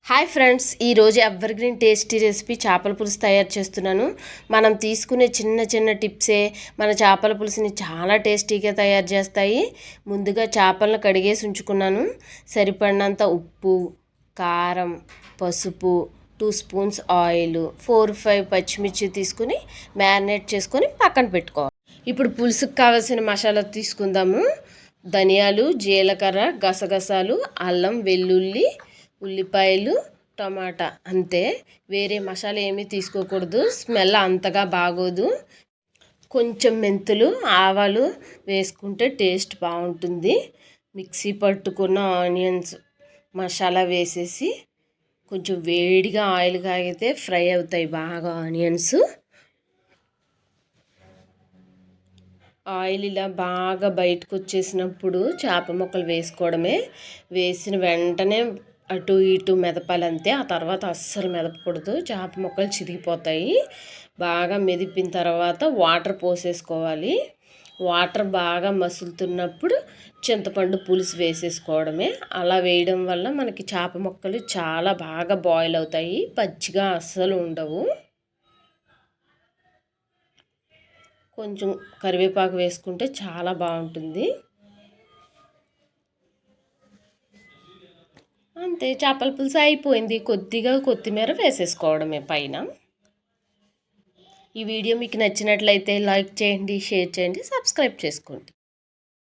Hi friends, ఈరోజు ever green tasty recipe చేపల పులుసు తయారు చేస్తున్నాను. మనం తీసుకునే చిన్న చిన్న టిప్సే మన చేపల పులుసుని చాలా టేస్టీగా తయారు చేస్తాయి. ముందుగా చేపలను కడిగేసి ఉంచుకున్నాను. సరిపడినంత ఉప్పు, కారం, పసుపు, 2 స్పూన్స్ ఆయిల్, 4-5 పచ్చిమిర్చి తీసుకుని మ్యారినేట్ చేసుకొని పక్కన పెట్టుకోవాలి. ఇప్పుడు పులుసుకు కావాల్సిన మసాలా తీసుకుందాము. ధనియాలు, జీలకర్ర, గసగసాలు, అల్లం, వెల్లుల్లి, ఉల్లిపాయలు, టమాటా, అంతే. వేరే మసాలా ఏమీ తీసుకోకూడదు, స్మెల్ అంతగా బాగోదు. కొంచెం మెంతులు, ఆవాలు వేసుకుంటే టేస్ట్ బాగుంటుంది. మిక్సీ పట్టుకున్న ఆనియన్స్ మసాలా వేసేసి కొంచెం వేడిగా ఆయిల్ కాగితే ఫ్రై అవుతాయి బాగా ఆనియన్స్. ఆయిల్ ఇలా బాగా బయటకు వచ్చేసినప్పుడు చేప ముక్కలు వేసుకోవడమే. వేసిన వెంటనే అటు ఇటు మెదపాలంతే. ఆ తర్వాత అస్సలు మెదపకూడదు, చేప ముక్కలు చిరిగిపోతాయి. బాగా మెదిపిన తర్వాత వాటర్ పోసేసుకోవాలి. వాటర్ బాగా మసులుతున్నప్పుడు చింతపండు పులుసు వేసేసుకోవడమే. అలా వేయడం వల్ల మనకి చేప ముక్కలు చాలా బాగా బాయిల్ అవుతాయి, పచ్చిగా అస్సలు ఉండవు. కొంచెం కరివేపాకు వేసుకుంటే చాలా బాగుంటుంది. అంతే, చేపల పులుసు అయిపోయింది. కొద్దిగా కొత్తిమీర వేసేసుకోవడమే పైన. ఈ వీడియో మీకు నచ్చినట్లయితే లైక్ చేయండి, షేర్ చేయండి, సబ్స్క్రైబ్ చేసుకోండి.